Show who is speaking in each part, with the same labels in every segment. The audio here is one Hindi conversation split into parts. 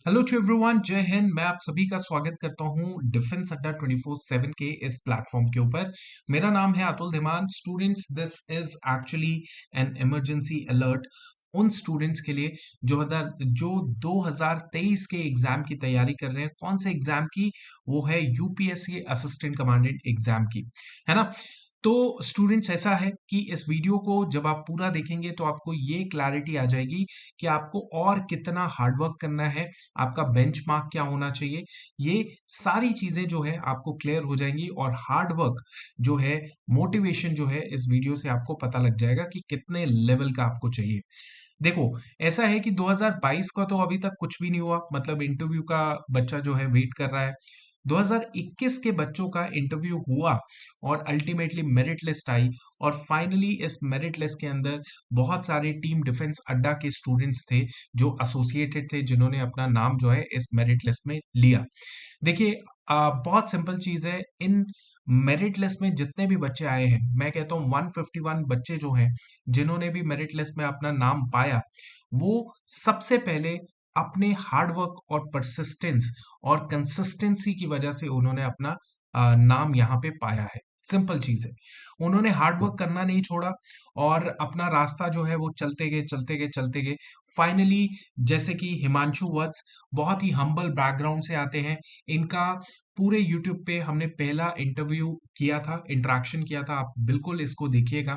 Speaker 1: हेलो टू एवरीवन, जय हिंद। मैं आप सभी का स्वागत करता हूं डिफेंस अड्डा 24/7 के इस प्लेटफॉर्म के ऊपर। मेरा नाम है Atul Dhiman. Students, this is actually an emergency alert उन स्टूडेंट्स के लिए जो 2023 के एग्जाम की तैयारी कर रहे हैं। कौन से एग्जाम की? वो है यूपीएससी असिस्टेंट कमांडेंट एग्जाम की, है ना। तो स्टूडेंट्स, ऐसा है कि इस वीडियो को जब आप पूरा देखेंगे तो आपको ये क्लैरिटी आ जाएगी कि आपको और कितना हार्डवर्क करना है, आपका बेंचमार्क क्या होना चाहिए। ये सारी चीजें जो है आपको क्लियर हो जाएंगी और हार्डवर्क जो है, मोटिवेशन जो है, इस वीडियो से आपको पता लग जाएगा कि कितने लेवल का आपको चाहिए। देखो, ऐसा है कि 2022 का तो अभी तक कुछ भी नहीं हुआ, मतलब इंटरव्यू का बच्चा जो है वेट कर रहा है। 2021 के बच्चों का इंटरव्यू हुआ और अल्टीमेटली मेरिट लिस्ट आई। और फाइनली इस मेरिट लिस्ट के अंदर बहुत सारे टीम डिफेंस अड्डा के स्टूडेंट्स थे जो एसोसिएटेड थे, जिन्होंने अपना नाम जो है इस मेरिट लिस्ट में लिया। देखिए, बहुत सिंपल चीज है। इन मेरिट लिस्ट में जितने भी बच्चे आए हैं, मैं कहता हूँ 151 बच्चे जो हैं जिन्होंने भी मेरिट लिस्ट में अपना नाम पाया, वो सबसे पहले अपने हार्डवर्क और परसिस्टेंस और कंसिस्टेंसी की वजह से उन्होंने अपना नाम यहाँ पे पाया है। सिंपल चीज है। उन्होंने हार्डवर्क करना नहीं छोड़ा और अपना रास्ता जो है वो चलते गए चलते गए चलते गए। फाइनली, जैसे कि हिमांशु वत्स बहुत ही हम्बल बैकग्राउंड से आते हैं। इनका पूरे यूट्यूब पे हमने पहला इंटरव्यू किया था, इंटरेक्शन किया था, आप बिल्कुल इसको देखिएगा।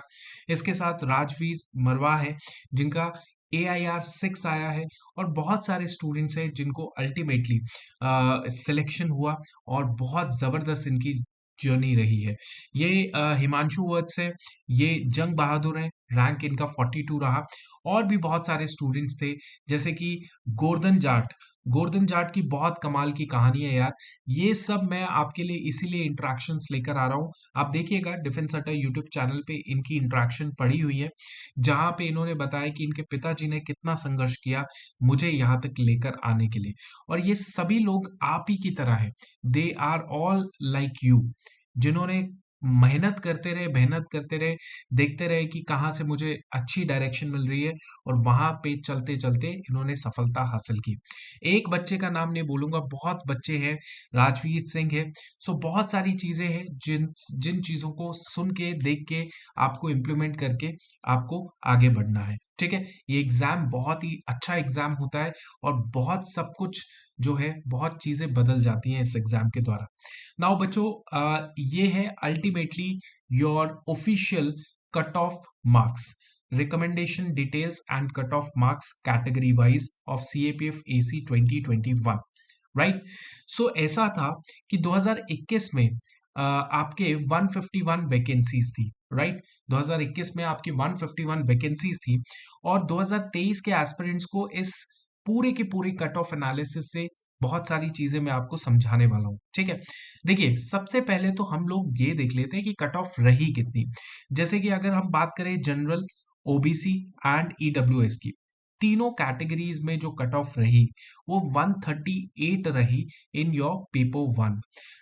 Speaker 1: इसके साथ राजवीर मरवा है, जिनका AIR 6 आया है। और बहुत सारे स्टूडेंट्स हैं जिनको अल्टीमेटली सिलेक्शन हुआ और बहुत जबरदस्त इनकी जर्नी रही है। ये हिमांशु वत्स है, ये जंग बहादुर हैं, रैंक इनका 42 रहा। और भी बहुत सारे स्टूडेंट्स थे, जैसे कि गोर्धन जाट। गोर्धन जाट की बहुत कमाल की कहानी है यार। ये सब मैं आपके लिए इसीलिए इंट्रैक्शंस लेकर आ रहा हूँ। आप देखिएगा डिफेंस अड्डा यूट्यूब चैनल पे इनकी इंट्रैक्शन पड़ी हुई है, जहां पे इन्होंने बताया कि इनके पिताजी ने कितना संघर्ष किया मुझे यहाँ तक लेकर आने के लिए। और ये सभी लोग आप ही की तरह है। They are all like you, जिन्होंने मेहनत करते रहे, देखते रहे कि कहाँ से मुझे अच्छी डायरेक्शन मिल रही है, और वहां पे चलते चलते इन्होंने सफलता हासिल की। एक बच्चे का नाम नहीं बोलूंगा, बहुत बच्चे हैं। राजवीर सिंह है। सो बहुत सारी चीजें हैं जिन जिन चीजों को सुन के, देख के, आपको इम्प्लीमेंट करके आपको आगे बढ़ना है। ठीक है। ये एग्जाम बहुत ही अच्छा एग्जाम होता है और बहुत सब कुछ जो है, बहुत चीजें बदल जाती हैं इस एग्जाम के द्वारा। नाउ बच्चों, ये है ultimately your official cut off marks, recommendation details and cut off marks category wise of CAPF AC 2021। Right. So ऐसा था कि 2021 में आपके 151 वैकेंसीज थी। राइट। 2021 में आपकी 151 वैकेंसीज थी और 2023 के एस्पिरेंट्स को इस पूरे के पूरे कट ऑफ एनालिसिस से बहुत सारी चीजें मैं आपको समझाने वाला हूं। ठीक है। देखिए, सबसे पहले तो हम लोग ये देख लेते हैं कि कट ऑफ रही कितनी। जैसे कि अगर हम बात करें जनरल, OBC एंड EWS की, तीनों कैटेगरीज में जो कट ऑफ रही वो 138 रही इन योर पेपर 1।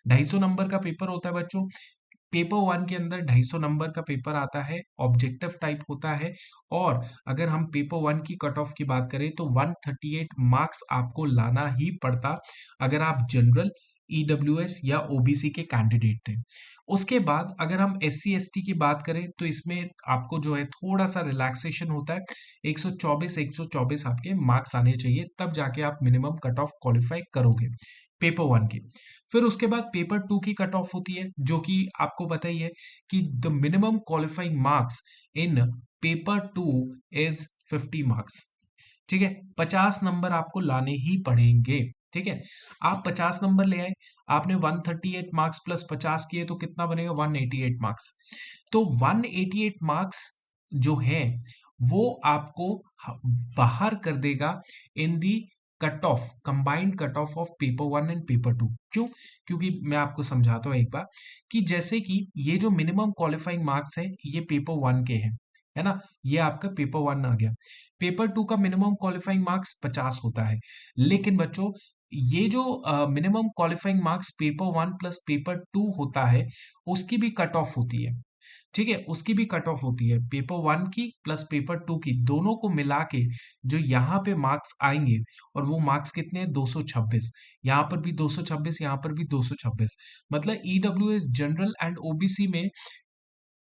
Speaker 1: 250 नंबर का पेपर होता है बच्चों। पेपर 1 के अंदर 250 नंबर का पेपर आता है, ऑब्जेक्टिव टाइप होता है। और अगर हम पेपर 1 की कट ऑफ की बात करें तो 138 मार्क्स आपको लाना ही पड़ता अगर आप जनरल, EWS या OBC के कैंडिडेट थे। उसके बाद अगर हम SC ST की बात करें तो इसमें आपको जो है थोड़ा सा रिलैक्सेशन होता है। 124 आपके मार्क्स आने चाहिए, तब जाके आप मिनिमम कट ऑफ क्वालिफाई करोगे पेपर 1 की। फिर उसके बाद पेपर 2 की कट ऑफ होती है, जो कि आपको पता ही है कि the minimum qualifying marks in paper 2 is 50 marks. ठीक है। 50 नंबर आपको लाने ही पड़ेंगे। ठीक है। आप 50 नंबर ले आए, आपने 138 मार्क्स प्लस 50 किए तो कितना बनेगा? 188 मार्क्स। तो 188 मार्क्स जो है वो आपको बाहर कर देगा in the cut off, combined cut off of paper 1 and paper 2। क्यों? क्योंकि मैं आपको समझाता हूं एक बार कि जैसे कि ये जो मिनिमम क्वालिफाइंग मार्क्स है ये पेपर 1 के हैं, है ना। ये आपका पेपर 1 आ गया। पेपर 2 का मिनिमम क्वालिफाइंग मार्क्स 50 होता है। लेकिन बच्चों, ये जो minimum qualifying marks paper 1 plus paper 2 होता है, उसकी भी कट ऑफ होती है। ठीक है, उसकी भी कट ऑफ होती है, पेपर वन की प्लस पेपर टू की, दोनों को मिला के जो यहाँ पे मार्क्स आएंगे, और वो मार्क्स कितने हैं, 226। यहाँ पर भी 226, यहाँ पर भी 226। मतलब ईडब्ल्यूएस जनरल एंड ओबीसी में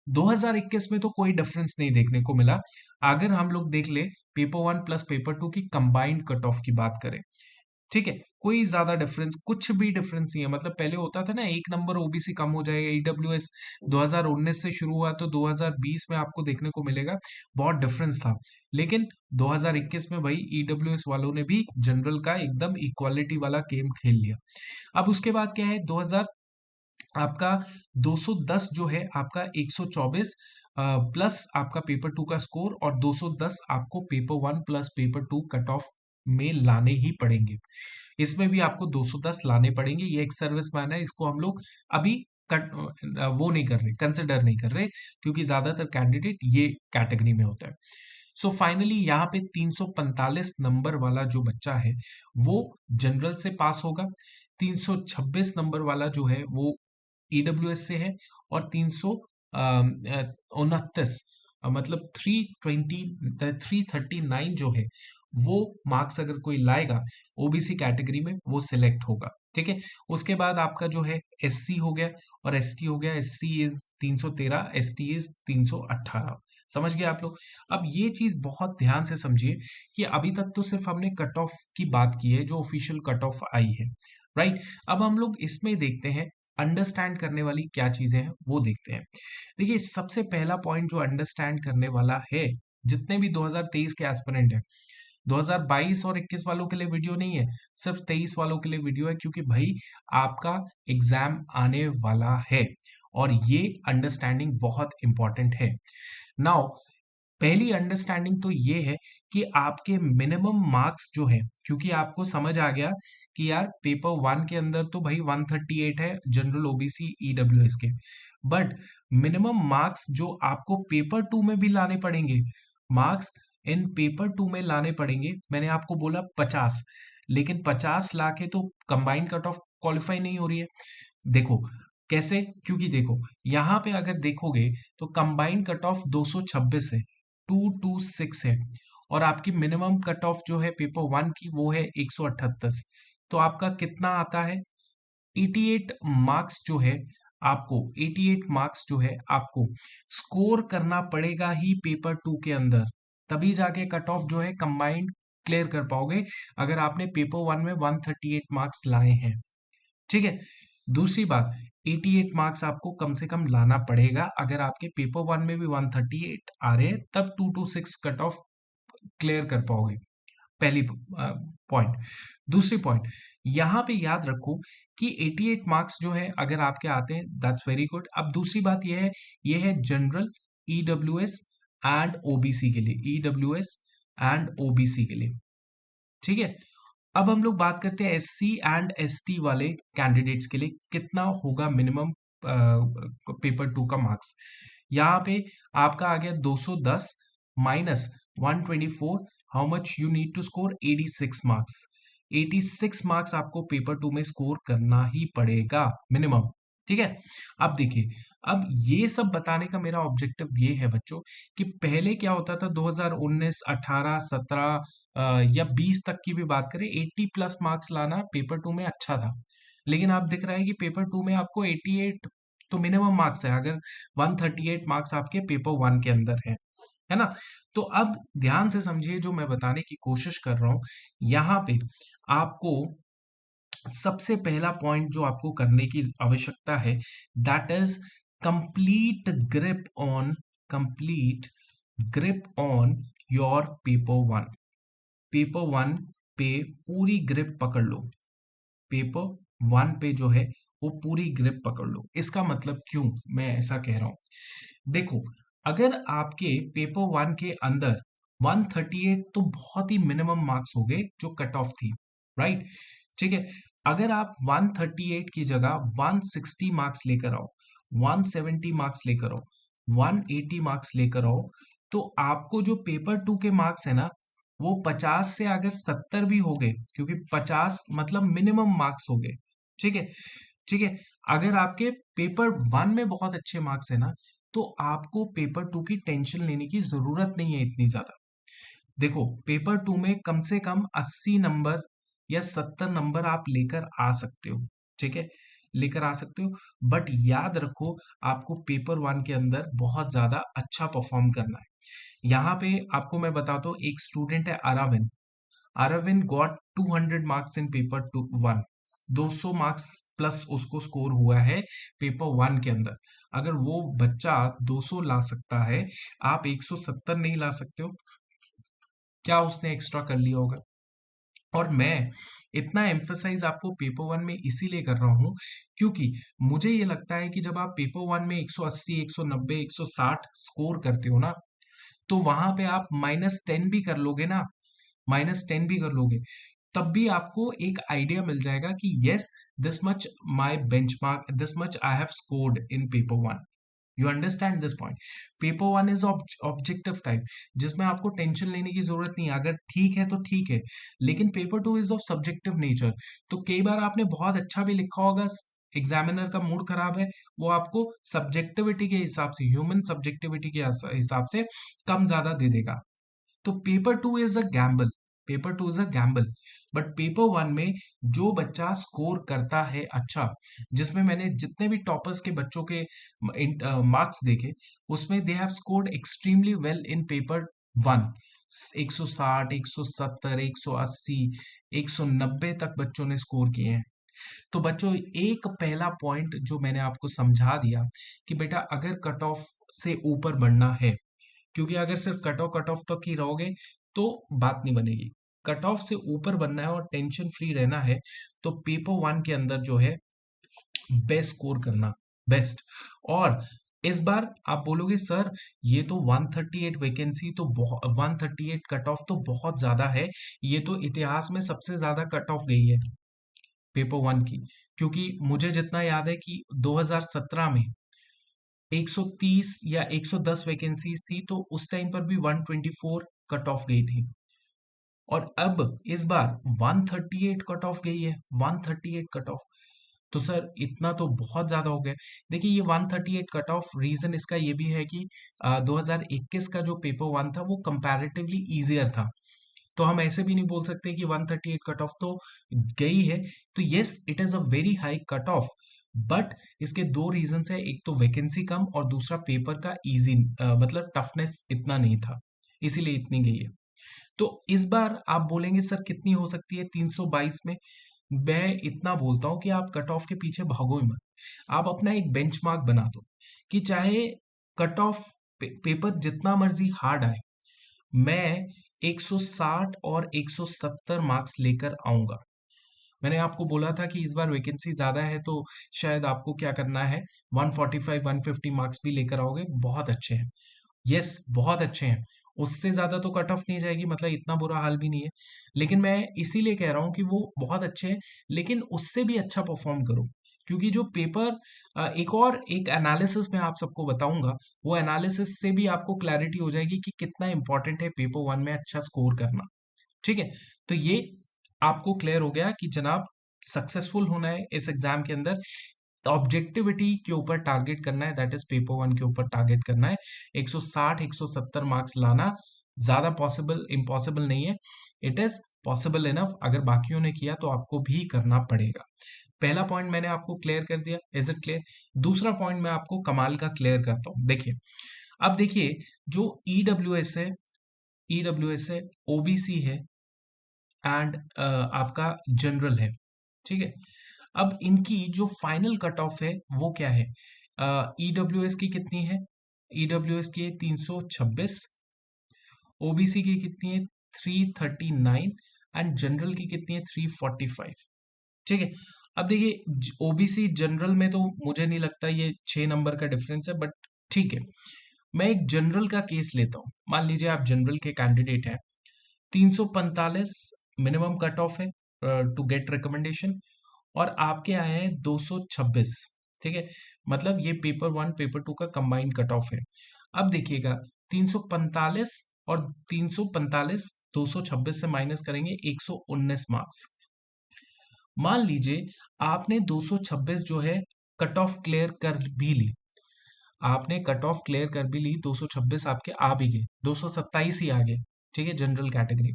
Speaker 1: 2021 में तो कोई डिफरेंस नहीं देखने को मिला। अगर हम लोग देख ले paper one plus paper two की कंबाइंड कट ऑफ की बात करें, ठीक है, कोई ज्यादा डिफरेंस, कुछ भी डिफरेंस नहीं है। मतलब पहले होता था ना, एक नंबर ओबीसी कम हो जाएगा, ईडब्ल्यूएस 2019 से शुरू हुआ तो 2020 में आपको देखने को मिलेगा बहुत डिफरेंस था। लेकिन 2021 में भाई ईडब्ल्यूएस वालों ने भी जनरल का एकदम इक्वालिटी वाला गेम खेल लिया। अब उसके बाद क्या है, 2000 आपका 210 जो है आपका 124 प्लस आपका पेपर टू का स्कोर, और 210 आपको paper one plus paper two cut off में लाने ही पड़ेंगे। इसमें भी आपको 210 लाने पड़ेंगे। ये एक सर्विस मैन है, इसको हम लोग अभी कट वो नहीं कर रहे, कंसिडर नहीं कर रहे, क्योंकि ज्यादातर कैंडिडेट ये कैटेगरी में होता है। सो फाइनली यहाँ पे 345 नंबर वाला जो बच्चा है वो जनरल से पास होगा, 326 नंबर वाला जो है वो ईडब्ल्यूएस से है, और 329 मतलब 339 जो है वो मार्क्स अगर कोई लाएगा ओबीसी कैटेगरी में वो सिलेक्ट होगा। ठीक है, उसके बाद आपका जो है एससी हो गया, और एसटी हो गया, एससी इज 313, एसटी इज 318। समझ गए आप लोग। अब ये चीज बहुत ध्यान से समझिए कि अभी तक तो सिर्फ हमने कट ऑफ की बात की है, जो ऑफिशियल कट ऑफ आई है, राइट। अब हम लोग इसमें देखते हैं अंडरस्टैंड करने वाली क्या चीजें हैं वो देखते हैं। देखिए, सबसे पहला पॉइंट जो अंडरस्टैंड करने वाला है, जितने भी 2023 के एस्पिरेंट हैं, 2022 और 21 वालों के लिए वीडियो नहीं है, सिर्फ 23 वालों के लिए वीडियो है, क्योंकि भाई आपका एग्जाम आने वाला है और ये अंडरस्टैंडिंग बहुत इंपॉर्टेंट है। नाउ पहली अंडरस्टैंडिंग तो ये है कि आपके मिनिमम मार्क्स जो है, क्योंकि आपको समझ आ गया कि यार पेपर वन के अंदर तो भाई 138 है जनरल ओबीसी ईडब्ल्यूएस के, बट मिनिमम मार्क्स जो आपको पेपर टू में भी लाने पड़ेंगे, मार्क्स इन पेपर टू में लाने पड़ेंगे। मैंने आपको बोला 50, लेकिन 50 लाके तो कंबाइंड कट ऑफ क्वालिफाई नहीं हो रही है। देखो कैसे, क्योंकि देखो यहाँ पे अगर देखोगे तो कंबाइंड कट ऑफ 226 है, 226 है, और आपकी मिनिमम कट ऑफ जो है पेपर वन की वो है 138। तो आपका कितना आता है, 88 मार्क्स जो है आपको, 88 मार्क्स जो है आपको स्कोर करना पड़ेगा ही पेपर टू के अंदर, तभी जाके कट ऑफ जो है कंबाइंड क्लियर कर पाओगे, अगर आपने पेपर वन में 138 मार्क्स लाए हैं। ठीक है, दूसरी बात, 88 मार्क्स आपको कम से कम लाना पड़ेगा, अगर आपके पेपर वन में भी 138 आ रहे हैं तब 226 कट ऑफ क्लियर कर पाओगे। पहली पॉइंट। दूसरी पॉइंट, यहां पे याद रखो कि 88 मार्क्स जो है अगर आपके आते हैं दैट्स वेरी गुड। अब दूसरी बात यह है जनरल, ईडब्ल्यूएस एंड ओबीसी के लिए, ईडब्ल्यूएस एंड ओबीसी के लिए। ठीक है, अब हम लोग बात करते हैं एससी एंड एसटी वाले कैंडिडेट्स के लिए कितना होगा मिनिमम पेपर टू का मार्क्स। यहाँ पे आपका आ गया 210 minus 124, how much you need to score 86 marks. 86 marks आपको पेपर टू में स्कोर करना ही पड़ेगा मिनिमम। ठीक है, अब देखिए, अब ये सब बताने का मेरा ऑब्जेक्टिव ये है बच्चों कि पहले क्या होता था, 2019, 18, 17 या 20 तक की भी बात करें, 80 प्लस मार्क्स लाना पेपर टू में अच्छा था। लेकिन आप दिख रहा है कि पेपर टू में आपको 88 तो मिनिमम मार्क्स है, अगर 138 मार्क्स आपके पेपर वन के अंदर है ना। तो अब ध्यान से समझिए जो मैं बताने की कोशिश कर रहा हूं, यहाँ पे आपको सबसे पहला पॉइंट जो आपको करने की आवश्यकता है, that is complete grip on, complete grip on your paper one. Paper one पे पूरी ग्रिप पकड़ लो, पेपर वन पे जो है वो पूरी ग्रिप पकड़ लो। इसका मतलब क्यों मैं ऐसा कह रहा हूं, देखो अगर आपके पेपर वन के अंदर 138 तो बहुत ही मिनिमम मार्क्स हो गए जो कट ऑफ थी, राइट। ठीक है, अगर आप 138 की जगह 160 मार्क्स लेकर आओ, 170 मार्क्स लेकर आओ, 180 मार्क्स लेकर आओ, तो आपको जो पेपर टू के मार्क्स है ना, वो 50 से अगर 70 भी हो गए, क्योंकि 50 मतलब मिनिमम मार्क्स हो गए। ठीक है, ठीक है, अगर आपके पेपर वन में बहुत अच्छे मार्क्स है ना, तो आपको पेपर टू की टेंशन लेने की जरूरत नहीं है इतनी ज्यादा। देखो, पेपर टू में कम से कम 80 नंबर या 70 नंबर आप लेकर आ सकते हो, ठीक है, लेकर आ सकते हो। बट याद रखो, आपको पेपर वन के अंदर बहुत ज्यादा अच्छा परफॉर्म करना है। यहाँ पे आपको मैं बताता हूँ, एक स्टूडेंट है Aravin. Aravin got 200 marks in paper two one. 200 marks plus उसको स्कोर हुआ है पेपर वन के अंदर। अगर वो बच्चा 200 ला सकता है, आप 170 नहीं ला सकते हो? क्या उसने एक्स्ट्रा कर लिया होगा? और मैं इतना एम्फसाइज आपको पेपर वन में इसीलिए कर रहा हूं, क्योंकि मुझे ये लगता है कि जब आप पेपर वन में 180, 190, 160 स्कोर करते हो ना, तो वहां पे आप -10 भी कर लोगे ना, -10 भी कर लोगे, तब भी आपको एक आइडिया मिल जाएगा कि yes, this much my benchmark, this much I have scored in paper one. You understand this point? Paper one is objective type, जिसमें आपको टेंशन लेने की जरूरत नहीं है। अगर ठीक है तो ठीक है, लेकिन paper two is of subjective nature. तो कई बार आपने बहुत अच्छा भी लिखा होगा, एग्जामिनर का मूड खराब है, वो आपको सब्जेक्टिविटी के हिसाब से, ह्यूमन सब्जेक्टिविटी के हिसाब से कम ज्यादा दे देगा। तो paper two is a gamble, paper two is a gamble. But paper one में जो बच्चा स्कोर करता है अच्छा, जिसमें मैंने जितने भी टॉपर्स के बच्चों के मार्क्स देखे, उसमें they have scored extremely well in paper one. 160, 170, 180, 190 तक बच्चों ने स्कोर किए हैं। तो बच्चों, एक पहला पॉइंट जो मैंने आपको समझा दिया कि बेटा अगर कट ऑफ से ऊपर बढ़ना है, क्योंकि अगर सिर्फ कट ऑफ तक ही रहोगे तो बात नहीं बनेगी। कट ऑफ से ऊपर बनना है और टेंशन फ्री रहना है, तो पेपर वन के अंदर जो है बेस्ट स्कोर करना, बेस्ट। और इस बार आप बोलोगे सर, ये तो 138 वैकेंसी तो 138 कट ऑफ तो बहुत ज्यादा है, ये तो इतिहास में सबसे ज्यादा कट ऑफ गई है पेपर वन की। क्योंकि मुझे जितना याद है कि 2017 में 130 या 110 वैकेंसीज थी, तो उस टाइम पर भी 124 कट ऑफ गई थी। और अब इस बार 138 कट ऑफ गई है, 138 कट ऑफ। तो सर इतना तो बहुत ज्यादा हो गया। देखिए, ये 138 कट ऑफ, रीजन इसका ये भी है कि 2021 का जो पेपर वन था वो कंपैरेटिवली इजियर था। तो हम ऐसे भी नहीं बोल सकते कि 138 कट ऑफ तो गई है। तो yes, it is a very high cut off. But इसके दो रीजन है, एक तो वैकेंसी कम और दूसरा पेपर का इजी, मतलब टफनेस इतना नहीं था, इसीलिए इतनी गई है। तो इस बार आप बोलेंगे सर कितनी हो सकती है 322 में? मैं इतना बोलता हूं कि आप कट ऑफ के पीछे भागो ही मत। आप अपना एक बेंचमार्क बना दो कि चाहे कट ऑफ पेपर जितना मर्जी हार्ड आए, मैं 160 और 170 मार्क्स लेकर आऊंगा। मैंने आपको बोला था कि इस बार वैकेंसी ज्यादा है, तो शायद आपको क्या करना है, 145 150 मार्क्स भी लेकर आओगे, बहुत अच्छे हैं। यस, बहुत अच्छे हैं। उससे ज्यादा तो कट ऑफ नहीं जाएगी, मतलब इतना बुरा हाल भी नहीं है। लेकिन मैं इसीलिए कह रहा हूँ कि वो बहुत अच्छे हैं, लेकिन उससे भी अच्छा परफॉर्म करो। क्योंकि जो पेपर, एक एनालिसिस मैं आप सबको बताऊंगा, वो एनालिसिस से भी आपको क्लैरिटी हो जाएगी कि कितना इंपॉर्टेंट है पेपर वन में अच्छा स्कोर करना। ठीक है? तो ये आपको क्लियर हो गया कि जनाब, सक्सेसफुल होना है इस एग्जाम के अंदर, ऑब्जेक्टिविटी के ऊपर टारगेट करना है, दैट इज पेपर वन के ऊपर टारगेट करना है। 160 170 मार्क्स लाना ज्यादा पॉसिबल इम्पॉसिबल नहीं है, इट इज पॉसिबल इनफ। अगर बाकियों ने किया तो आपको भी करना पड़ेगा। पहला पॉइंट मैंने आपको क्लियर कर दिया, इज इट क्लियर? दूसरा पॉइंट मैं आपको कमाल का क्लियर करता हूं। देखिए, अब देखिए, जो ईडब्ल्यूएस है, ईडब्ल्यूएस है, ओबीसी है, एंड आपका जनरल है, ठीक है? अब इनकी जो फाइनल कट ऑफ है वो क्या है? ईडब्ल्यूएस की कितनी है? ईडब्ल्यूएस की है 326, ओबीसी की कितनी है 339, एंड जनरल की कितनी है 345। ठीक है? अब देखिए, ओबीसी जनरल में तो मुझे नहीं लगता ये 6 नंबर का डिफरेंस है, बट ठीक है, मैं एक जनरल का केस लेता हूं। मान लीजिए आप जनरल के कैंडिडेट हैं, 345 मिनिमम कट ऑफ है टू गेट रिकमेंडेशन, और आपके आए हैं 226। ठीक है? मतलब ये पेपर वन पेपर टू का कंबाइंड कट ऑफ है। अब देखिएगा, 345 और 345 226 से माइनस करेंगे 119 मार्क्स। मान लीजिए आपने 226 जो है कट ऑफ क्लियर कर भी ली, आपने कट ऑफ क्लियर कर भी ली, 226 आपके आ भी गए, 227 ही आ गए, ठीक है, जनरल कैटेगरी।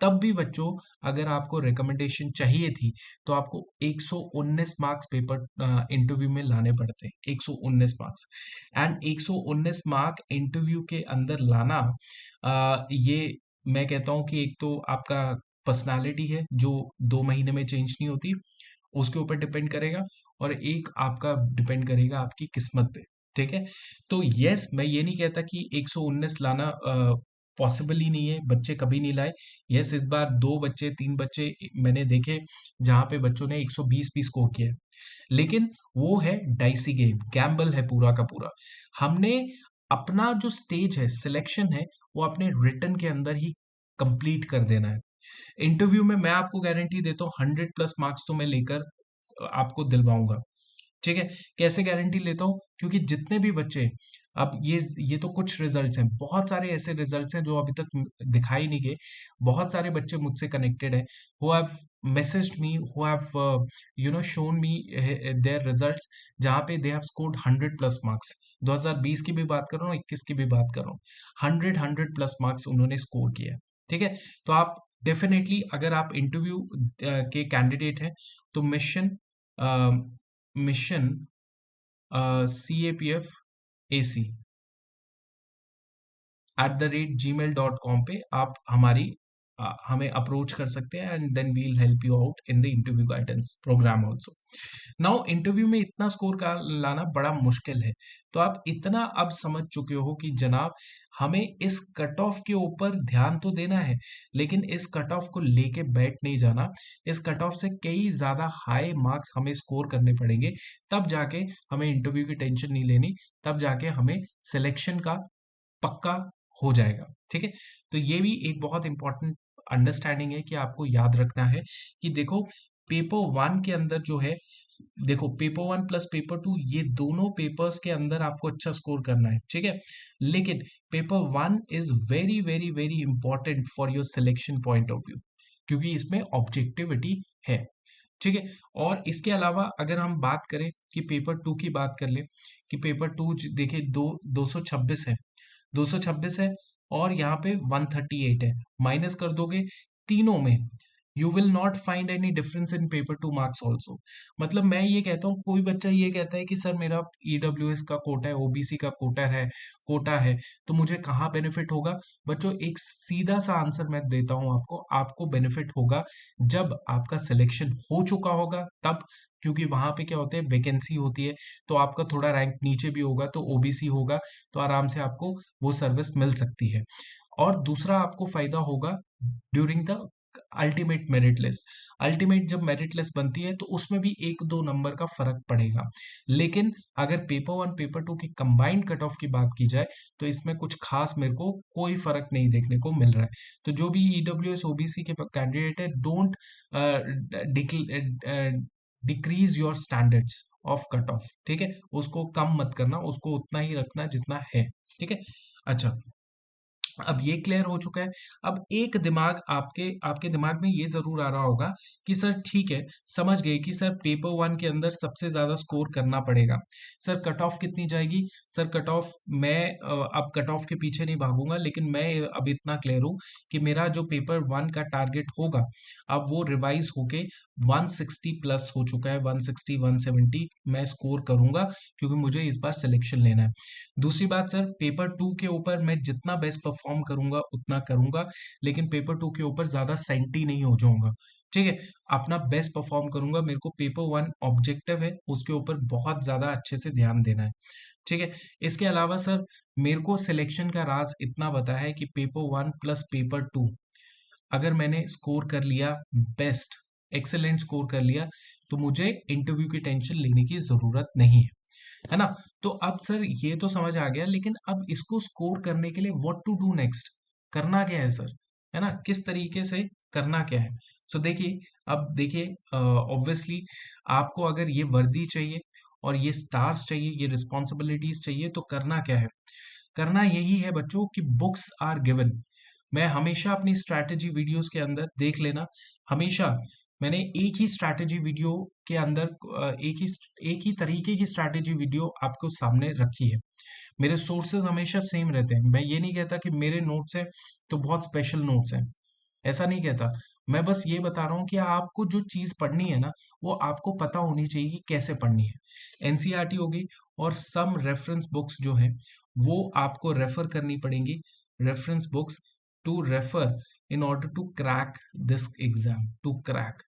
Speaker 1: तब भी बच्चों, अगर आपको रिकमेंडेशन चाहिए थी तो आपको 119 मार्क्स पेपर इंटरव्यू में लाने पड़ते हैं, 119 मार्क्स। एंड 119 मार्क इंटरव्यू के अंदर लाना, ये मैं कहता हूँ कि एक तो आपका पर्सनालिटी है जो 2 महीने में चेंज नहीं होती, उसके ऊपर डिपेंड करेगा, और एक आपका डिपेंड करेगा आपकी किस्मत पे, ठीक है। तो यस, मैं ये नहीं कहता कि 119 लाना पॉसिबल ही नहीं है, बच्चे कभी नहीं लाए। यस, इस बार 2 बच्चे 3 बच्चे मैंने देखे जहां पे बच्चों ने 120 भी स्कोर किया है, लेकिन वो है डाइसी गेम, गैम्बल है पूरा का पूरा। हमने अपना जो स्टेज है, सिलेक्शन है, वो अपने रिटर्न के अंदर ही कंप्लीट कर देना है। इंटरव्यू में मैं आपको गारंटी देता हूँ 100+ मार्क्स तो मैं लेकर आपको दिलवाऊंगा, ठीक है। कैसे गारंटी लेता हूँ? क्योंकि जितने भी बच्चे, अब ये तो कुछ रिजल्ट्स हैं, बहुत सारे ऐसे रिजल्ट्स हैं जो अभी तक दिखाई नहीं गए। बहुत सारे बच्चे मुझसे कनेक्टेड हैं, who have messaged me, who have shown me their results, जहाँ पे दे हैव स्कोर्ड 100+ मार्क्स। 2020 की भी बात कर रहा हूँ, 21 की भी बात कर रहा हूँ, 100+ मार्क्स उन्होंने स्कोर किया है, ठीक है। तो आप डेफिनेटली, अगर आप इंटरव्यू के कैंडिडेट हैं, तो मिशन CAPF AC @gmail.com पे आप हमें अप्रोच कर सकते हैं, and then we'll help you out in the interview guidance program also. Now, interview में इतना स्कोर का लाना बड़ा मुश्किल है, तो आप इतना अब समझ चुके हो कि जनाब, हमें इस कट ऑफ के ऊपर ध्यान तो देना है, लेकिन इस कट ऑफ को लेके बैठ नहीं जाना। इस कट ऑफ से कई ज्यादा हाई मार्क्स हमें स्कोर करने पड़ेंगे, तब जाके हमें इंटरव्यू की टेंशन नहीं लेनी, तब जाके हमें सिलेक्शन का पक्का हो जाएगा, ठीक है। तो ये भी एक बहुत इंपॉर्टेंट अंडरस्टैंडिंग है कि आपको याद रखना है कि देखो, पेपर 1 के अंदर जो है, देखो, पेपर 1 प्लस पेपर 2, ये दोनों पेपर्स के अंदर आपको अच्छा स्कोर करना है, ठीक है। लेकिन paper 1 is very very very important for your selection point of view, क्योंकि इसमें ऑब्जेक्टिविटी है, ठीक है। और इसके अलावा अगर हम बात करें कि पेपर 2 की बात कर ले, कि पेपर 2 देखिए, 226 है, 226 है, और यहाँ पे 138 है, माइनस कर दोगे तीनों में, you will not find any difference in paper 2 marks also. मतलब मैं ये कहता हूँ, कोई बच्चा ये कहता है कि सर मेरा EWS का कोटा है, OBC का कोटा है, तो मुझे कहाँ बेनिफिट होगा? बच्चों, एक सीधा सा आंसर मैं देता हूँ आपको बेनिफिट होगा जब आपका सिलेक्शन हो चुका होगा, तब। क्योंकि वहां पे क्या होते हैं, वैकेंसी होती है, तो आपका थोड़ा रैंक नीचे भी होगा, तो OBC होगा, तो आराम से आपको वो सर्विस मिल सकती है। और दूसरा आपको फायदा होगा during the ultimate merit list. Ultimate जब मेरिट लिस्ट बनती है, तो उसमें भी 1-2 नंबर का फर्क पड़ेगा। लेकिन अगर पेपर 1 पेपर 2 की कंबाइंड कट ऑफ की बात की जाए, तो इसमें कुछ खास मेरे को कोई फर्क नहीं देखने को मिल रहा है। तो जो भी EWS OBC के कैंडिडेट है, don't decrease your standards of cut off, ठीक है। उसको कम मत करना, उसको उतना ही रखना जितना है, ठीक है। अच्छा, अब ये क्लियर हो चुका है। अब एक दिमाग आपके आपके दिमाग में ये जरूर आ रहा होगा कि सर ठीक है, समझ गए कि सर पेपर 1 के अंदर सबसे ज्यादा स्कोर करना पड़ेगा। सर कट ऑफ कितनी जाएगी? सर कट ऑफ, मैं अब कट ऑफ के पीछे नहीं भागूंगा, लेकिन मैं अब इतना क्लियर हूं कि मेरा जो पेपर 1 का टारगेट होगा, अब वो रिवाइज होके 160+ हो चुका है। 160 170 मैं स्कोर करूंगा, क्योंकि मुझे इस बार सिलेक्शन लेना है। दूसरी बात सर, पेपर 2 के ऊपर मैं जितना बेस्ट परफॉर्म करूंगा उतना करूंगा, लेकिन पेपर 2 के ऊपर ज्यादा सेंटी नहीं हो जाऊंगा, ठीक है। अपना बेस्ट परफॉर्म करूंगा, मेरे को पेपर 1 ऑब्जेक्टिव है, उसके ऊपर बहुत ज्यादा अच्छे से ध्यान देना है, ठीक है। इसके अलावा सर, मेरे को सिलेक्शन का राज इतना पता है कि पेपर 1 प्लस पेपर 2 अगर मैंने स्कोर कर लिया बेस्ट, एक्सेलेंट स्कोर कर लिया, तो मुझे इंटरव्यू की टेंशन लेने की जरूरत नहीं है ना। तो अब सर ये तो समझ आ गया, लेकिन अब इसको स्कोर करने के लिए व्हाट टू डू नेक्स्ट, करना क्या है सर, है ना, किस तरीके से करना क्या है? सो देखिए, अब देखिए, ऑब्वियसली आपको अगर ये वर्दी चाहिए और ये स्टार्स चाहिए, ये रिस्पॉन्सिबिलिटीज चाहिए, तो करना क्या है? करना यही है बच्चों कि बुक्स आर गिवन। मैं हमेशा अपनी स्ट्रैटेजी वीडियोस के अंदर देख लेना, हमेशा मैंने एक ही स्ट्रैटेजी वीडियो के अंदर एक ही तरीके की स्ट्रैटेजी वीडियो आपको सामने रखी है। मेरे सोर्सेज हमेशा सेम रहते हैं। मैं ये नहीं कहता कि मेरे नोट्स हैं तो बहुत स्पेशल नोट्स हैं, ऐसा नहीं कहता। मैं बस ये बता रहा हूँ कि आपको जो चीज़ पढ़नी है ना, वो आपको पता होनी चाहिए कि कैसे पढ़नी है। एनसीईआरटी होगी और सम रेफरेंस बुक्स जो है वो आपको रेफर करनी पड़ेंगी, reference books to refer in order to crack this exam, to crack.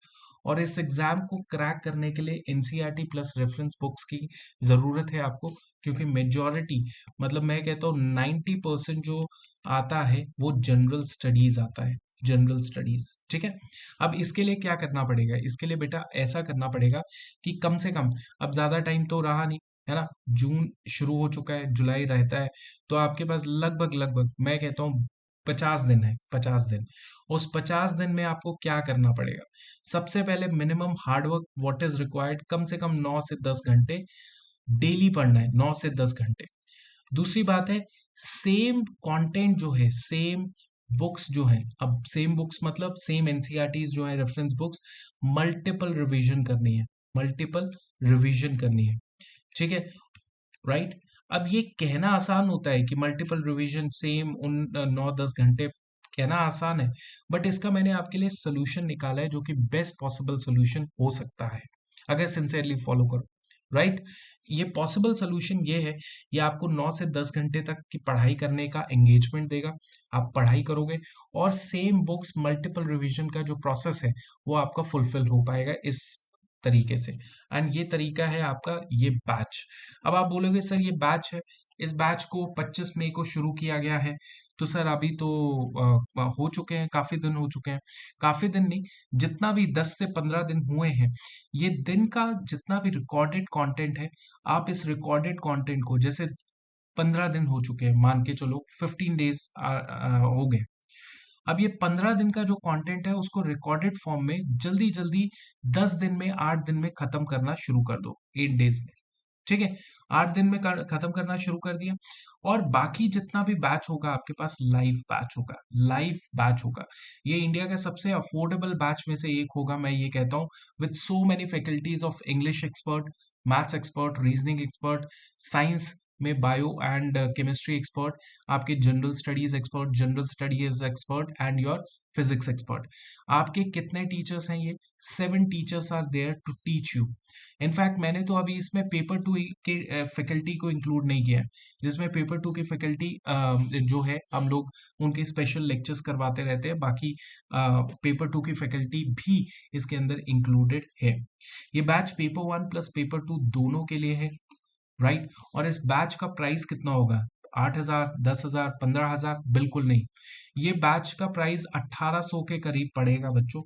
Speaker 1: और इस एग्जाम को क्रैक करने के लिए एनसीईआरटी प्लस रेफरेंस बुक्स की जरूरत है आपको, क्योंकि मेजॉरिटी, मतलब मैं कहता हूँ 90% जो आता है वो जनरल स्टडीज आता है, जनरल स्टडीज। ठीक है, अब इसके लिए क्या करना पड़ेगा? इसके लिए बेटा ऐसा करना पड़ेगा कि कम से कम, अब ज्यादा टाइम तो रहा नहीं है ना, जून शुरू हो चुका है, जुलाई रहता है, तो आपके पास लगभग लगभग मैं कहता हूँ 50 दिन है, 50 दिन। उस 50 दिन में आपको क्या करना पड़ेगा? सबसे पहले minimum hard work what is required, कम से कम 9 से 10 घंटे डेली पढ़ना है, 9 से 10 घंटे। दूसरी बात है, सेम कंटेंट जो है, सेम बुक्स जो है, अब सेम बुक्स मतलब सेम एनसीईआरटीज जो है, रेफरेंस बुक्स, मल्टीपल रिवीजन करनी है, मल्टीपल रिवीजन करनी है। ठीक है, राइट। अब ये कहना आसान होता है कि मल्टीपल रिवीजन सेम उन 9-10 घंटे, कहना आसान है, बट इसका मैंने आपके लिए सोल्यूशन निकाला है जो कि बेस्ट पॉसिबल सोल्यूशन हो सकता है अगर सिंसियरली फॉलो करो, राइट। ये पॉसिबल सोल्यूशन ये है, ये आपको 9 से 10 घंटे तक की पढ़ाई करने का एंगेजमेंट देगा। आप पढ़ाई करोगे और सेम बुक्स मल्टीपल रिवीजन का जो प्रोसेस है वो आपका फुलफिल हो पाएगा इस तरीके से। एंड ये तरीका है आपका ये बैच। अब आप बोलोगे सर ये बैच है, इस बैच को 25 मई को शुरू किया गया है, तो सर अभी तो हो चुके हैं, काफी दिन हो चुके हैं। काफी दिन नहीं, जितना भी 10 से 15 दिन हुए हैं, ये दिन का जितना भी रिकॉर्डेड कंटेंट है, आप इस रिकॉर्डेड कंटेंट को, जैसे 15 दिन हो चुके हैं, मान के चलो 15 डेज हो गए, अब ये 15 दिन का जो कंटेंट है उसको रिकॉर्डेड फॉर्म में जल्दी जल्दी 10 दिन में, 8 दिन में खत्म करना शुरू कर दो, 8 डेज में। ठीक है, 8 दिन में खत्म करना शुरू कर दिया। और बाकी जितना भी बैच होगा आपके पास, लाइव बैच होगा, लाइव बैच होगा। ये इंडिया का सबसे अफोर्डेबल बैच में से एक होगा, मैं ये कहता हूँ, with so many faculties of English expert, maths expert, reasoning expert, science में बायो एंड केमिस्ट्री एक्सपर्ट, आपके general studies expert, general studies expert and your physics expert. आपके कितने टीचर्स हैं? ये 7 teachers are there to teach you. In fact मैंने तो अभी इसमें पेपर 2 के फैकल्टी को इंक्लूड नहीं किया है, जिसमें पेपर 2 की फैकल्टी जो है हम लोग उनके स्पेशल लेक्चर्स करवाते रहते हैं, बाकी पेपर 2 की फैकल्टी भी इसके अंदर इंक्लूडेड है। ये बैच पेपर 1 प्लस पेपर 2 दोनों के लिए है, राइट। और इस बैच का प्राइस कितना होगा? 8,000, 10,000, 15,000? बिल्कुल नहीं, ये बैच का प्राइस 1,800 के करीब पड़ेगा बच्चों।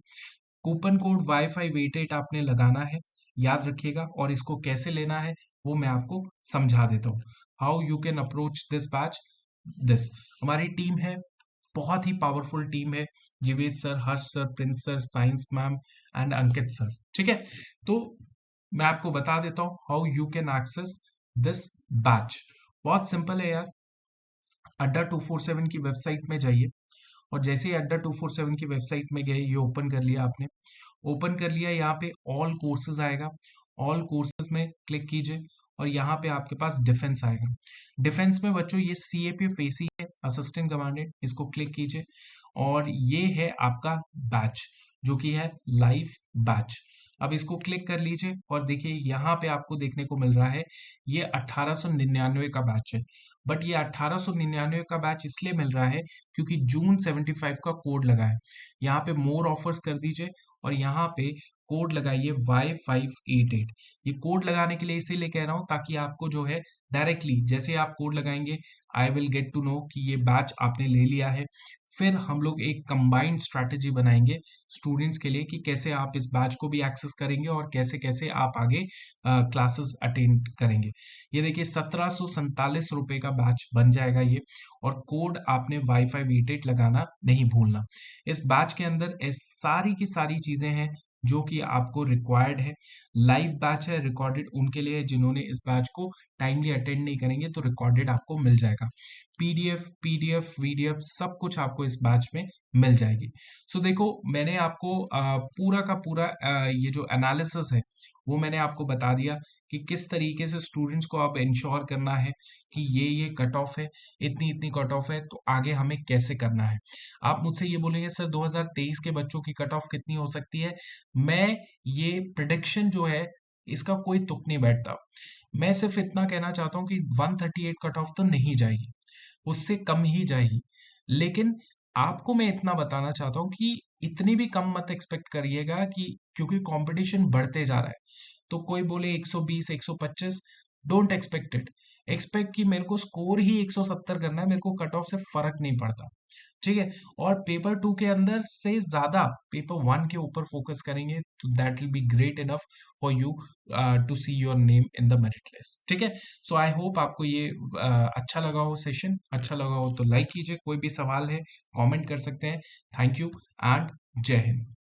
Speaker 1: कूपन कोड Y588 आपने लगाना है, याद रखिएगा। और इसको कैसे लेना है वो मैं आपको समझा देता हूँ, how you can approach this batch. This हमारी टीम है, बहुत ही पावरफुल टीम है, Jeevesh sir, Harsh sir, Prince sir, science ma'am and Ankit sir. ठीक है, तो मैं आपको बता देता हूँ how you can access this batch. बहुत सिंपल है यार, अड्डा 247 की वेबसाइट में जाइए, और जैसे ही अड्डा 247 की वेबसाइट में गए, ये ओपन कर लिया आपने, ओपन कर लिया, यहाँ पे ऑल कोर्सेज आएगा, ऑल कोर्सेज में क्लिक कीजिए और यहाँ पे आपके पास डिफेंस आएगा। डिफेंस में बच्चों ये CAPF AC है, असिस्टेंट कमांडेंट, इसको क्लिक कीजिए और ये है आपका बैच जो कि है लाइव बैच। अब इसको क्लिक कर लीजिए और देखिए यहाँ पे आपको देखने को मिल रहा है ये 1899 का बैच है। बट ये 1899 का बैच इसलिए मिल रहा है क्योंकि जून 75 का कोड लगा है। यहाँ पे मोर ऑफर्स कर दीजिए और यहाँ पे कोड लगाइए Y588। ये कोड लगाने के लिए इसीलिए कह रहा हूँ ताकि आपको जो है डायरेक्टली जैसे आप कोड लगाएंगे, I will get to know कि ये बैच आपने ले लिया है। फिर हम लोग एक कंबाइंड स्ट्रैटेजी बनाएंगे स्टूडेंट्स के लिए कि कैसे आप इस बैच को भी एक्सेस करेंगे और कैसे कैसे आप आगे क्लासेस अटेंड करेंगे। ये देखिए 1747 रुपए का बैच बन जाएगा ये, और कोड आपने Y588 लगाना नहीं भूलना। इस बैच के अंदर सारी की सारी चीजें हैं जो कि आपको रिक्वायर्ड है। लाइव बैच है, रिकॉर्डेड उनके लिए जिन्होंने इस बैच को टाइमली अटेंड नहीं करेंगे तो रिकॉर्डेड आपको मिल जाएगा। पीडीएफ वीडीएफ सब कुछ आपको इस बैच में मिल जाएगी। सो देखो, मैंने आपको पूरा का पूरा ये जो एनालिसिस है वो मैंने आपको बता दिया कि किस तरीके से स्टूडेंट्स को अब इंश्योर करना है कि ये कट ऑफ है, इतनी इतनी कट ऑफ है, तो आगे हमें कैसे करना है। आप मुझसे ये बोलेंगे सर 2023 के बच्चों की कट ऑफ कितनी हो सकती है। मैं ये प्रिडिक्शन जो है इसका कोई तुक नहीं बैठता। मैं सिर्फ इतना कहना चाहता हूँ कि 138 कट ऑफ तो नहीं जाएगी, उससे कम ही जाएगी। लेकिन आपको मैं इतना बताना चाहता हूँ कि इतनी भी कम मत एक्सपेक्ट करिएगा, कि क्योंकि कंपटीशन बढ़ते जा रहा है। तो कोई बोले 120 125, डोंट एक्सपेक्ट इट। एक्सपेक्ट कि मेरे को स्कोर ही 170 करना है, मेरे को कट ऑफ से फर्क नहीं पड़ता। ठीक है। और पेपर 2 के अंदर से ज्यादा पेपर 1 के ऊपर फोकस करेंगे, तो that will be great enough for you to see your name in the merit list. ठीक है। सो आई होप आपको ये अच्छा लगा हो, सेशन अच्छा लगा हो तो लाइक कीजिए। कोई भी सवाल है कमेंट कर सकते हैं। थैंक यू एंड जय हिंद।